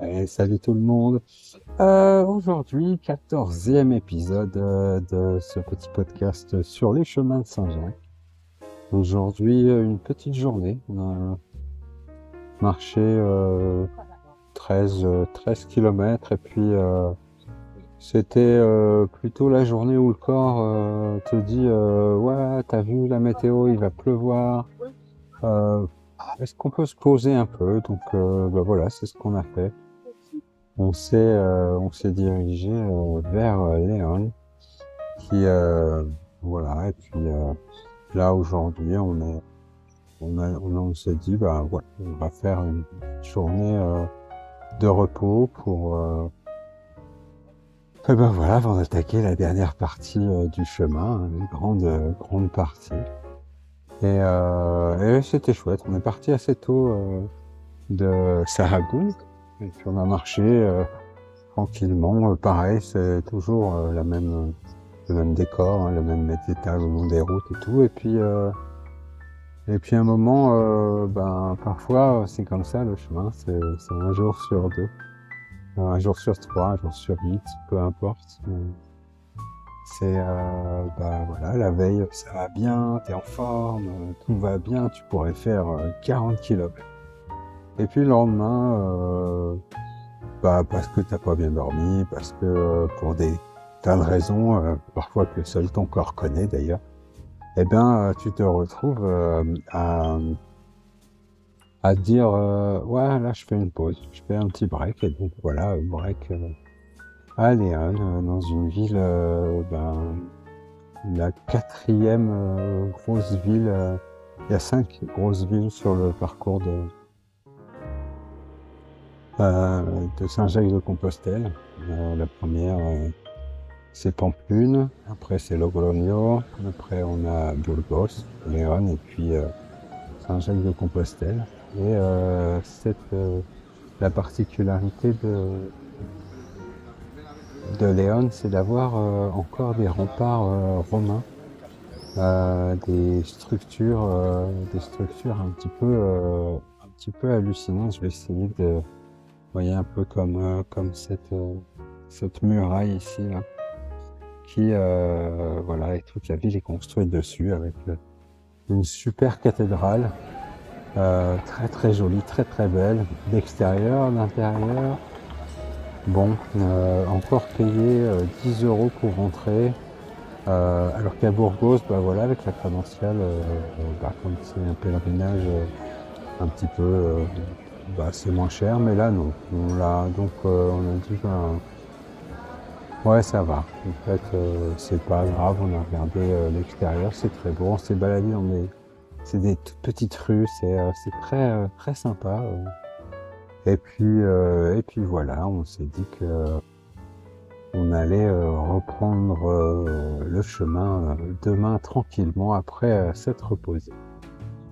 Et salut tout le monde. Aujourd'hui, 14e épisode de ce petit podcast sur les chemins de Saint-Jacques. Aujourd'hui, une petite journée. On a marché 13 km et puis c'était plutôt la journée où le corps te dit ouais, t'as vu la météo, il va pleuvoir. Euh, Est-ce qu'on peut se poser un peu? Donc voilà, c'est ce qu'on a fait. On s'est dirigé vers Léon, qui voilà. Et puis là aujourd'hui, on s'est dit bah voilà, on va faire une journée de repos pour et ben voilà, avant d'attaquer la dernière partie du chemin, hein, une grande partie. Et c'était chouette. On est parti assez tôt de Sahagún et puis on a marché tranquillement. Pareil, c'est toujours le même décor, hein, le même étage au long des routes et tout. Et puis à un moment, ben parfois c'est comme ça le chemin, c'est un jour sur deux, un jour sur trois, un jour sur 8, peu importe. C'est bah voilà, la veille ça va bien, t'es en forme, tout va bien, tu pourrais faire 40 km. Et puis le lendemain, bah parce que t'as pas bien dormi, parce que pour des tas de raisons, parfois que seul ton corps connaît d'ailleurs, eh bien tu te retrouves à te dire ouais là je fais une pause, je fais un petit break et donc voilà break à Léon, dans une ville la quatrième grosse ville. Il y a 5 grosses villes sur le parcours de Saint-Jacques-de-Compostelle. La première, c'est Pampelune, après c'est Logroño, après on a Burgos, Léon, et puis Saint-Jacques-de-Compostelle. Et la particularité de Léon, c'est d'avoir encore des remparts romains, des structures un petit peu hallucinantes. Je vais essayer de, vous voyez, un peu comme cette muraille ici là, qui voilà, et toute la ville est construite dessus avec une super cathédrale, très très jolie, très très belle, d'extérieur, d'intérieur. Bon, encore payer 10 € pour rentrer, alors qu'à Burgos, bah voilà, avec la crédentiale, bah, comme c'est un pèlerinage un petit peu, bah, c'est moins cher, mais là non. Donc on a dit, ben, ouais, ça va. En fait, c'est pas grave, on a regardé l'extérieur, c'est très beau. On s'est baladé c'est des toutes petites rues, c'est très, très sympa. Et puis voilà, on s'est dit que on allait reprendre le chemin demain tranquillement après s'être reposé.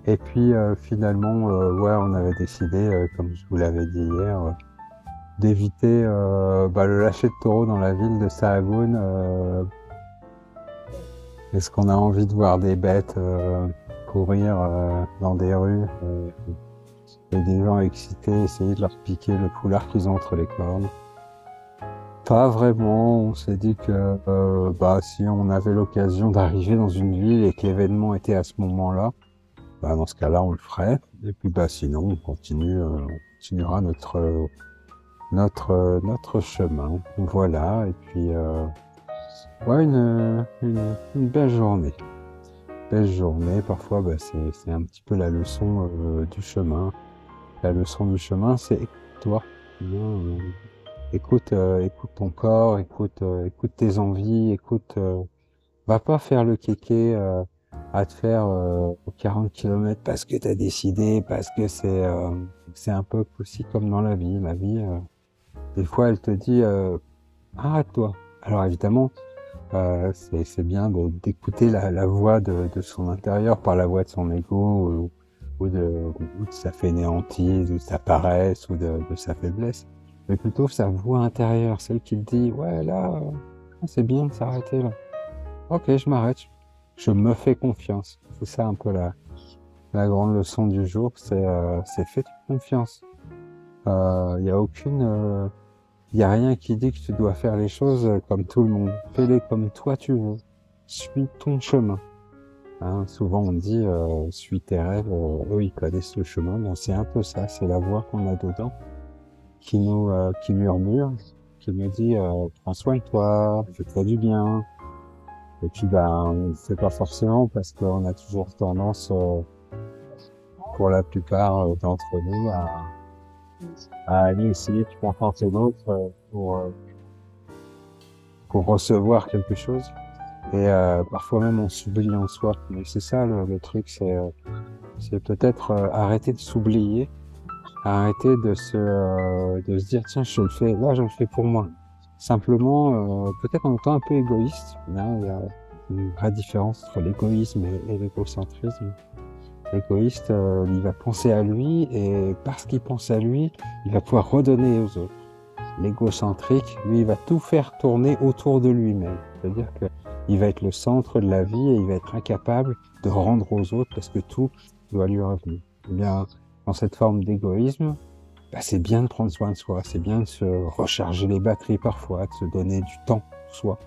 Et puis finalement, ouais, on avait décidé, comme je vous l'avais dit hier, d'éviter bah, le lâcher de taureau dans la ville de Sahagún. Est-ce qu'on a envie de voir des bêtes courir dans des rues et des gens excités essayer de leur piquer le foulard qu'ils ont entre les cornes? Pas vraiment. On s'est dit que bah, si on avait l'occasion d'arriver dans une ville et que l'événement était à ce moment-là, bah, dans ce cas-là, on le ferait. Et puis bah, sinon, on continuera notre chemin. Voilà. Et puis ouais, une belle journée. Belle journée. Parfois, bah, c'est un petit peu la leçon du chemin. La leçon du chemin, c'est écoute-toi. Écoute ton corps, écoute tes envies, va pas faire le kéké à te faire 40 km parce que t'as décidé, parce que c'est un peu aussi comme dans la vie. La vie, des fois, elle te dit arrête-toi. Alors évidemment, c'est bien d'écouter la voix de son intérieur par la voix de son ego ou de sa fainéantise, ou de sa paresse, ou de sa faiblesse, mais plutôt sa voix intérieure, celle qui te dit ouais là, c'est bien de s'arrêter là. Ok, je m'arrête, je me fais confiance. C'est ça un peu la grande leçon du jour, c'est fais-toi confiance. Il y a aucune, il y a rien qui dit que tu dois faire les choses comme tout le monde. Fais-les comme toi tu veux. Suis ton chemin. Hein, souvent on dit suis tes rêves, eux ils connaissent le chemin, bon c'est un peu ça, c'est la voix qu'on a dedans qui murmure, qui nous dit prends soin de toi, fais-toi du bien. Et puis ben c'est pas forcément parce qu'on a toujours tendance pour la plupart d'entre nous à aller essayer de contenter l'autre pour recevoir quelque chose. Et parfois même on s'oublie en soi. Mais c'est ça le truc, c'est peut-être arrêter de s'oublier, arrêter de se dire tiens je le fais, là je le fais pour moi. Simplement, peut-être en étant un peu égoïste. Là, il y a une vraie différence entre l'égoïsme et l'égocentrisme. L'égoïste, il va penser à lui et parce qu'il pense à lui, il va pouvoir redonner aux autres. L'égocentrique, lui, il va tout faire tourner autour de lui-même. C'est-à-dire qu'il va être le centre de la vie et il va être incapable de rendre aux autres parce que tout doit lui revenir. Eh bien, dans cette forme d'égoïsme, bah, c'est bien de prendre soin de soi, c'est bien de se recharger les batteries parfois, de se donner du temps pour soi,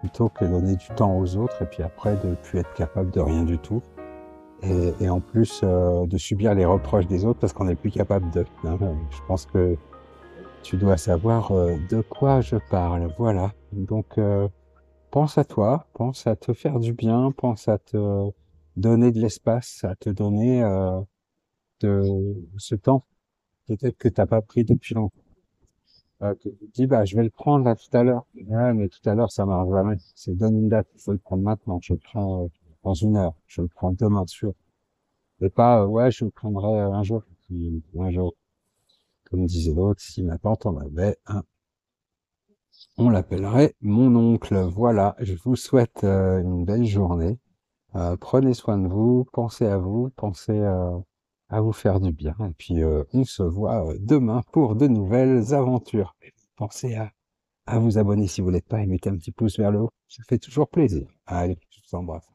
plutôt que de donner du temps aux autres et puis après de ne plus être capable de rien du tout. Et en plus de subir les reproches des autres parce qu'on n'est plus capable de. Hein, je pense que tu dois savoir de quoi je parle. Voilà. Donc pense à toi, pense à te faire du bien, pense à te donner de l'espace, à te donner ce temps peut-être que t'as pas pris depuis longtemps. Que tu te dis bah je vais le prendre là tout à l'heure. Ouais, mais tout à l'heure ça marche jamais. C'est donne une date, il faut le prendre maintenant. Je le prends dans une heure. Je le prends demain sûr. Et pas, ouais, je le prendrai un jour. Puis, un jour, comme disait l'autre, si ma tante en avait un, on l'appellerait mon oncle. Voilà, je vous souhaite une belle journée. Prenez soin de vous, pensez à vous faire du bien. Et puis, on se voit demain pour de nouvelles aventures. Pensez à vous abonner si vous l'êtes pas et mettez un petit pouce vers le haut. Ça fait toujours plaisir. Allez, je vous embrasse.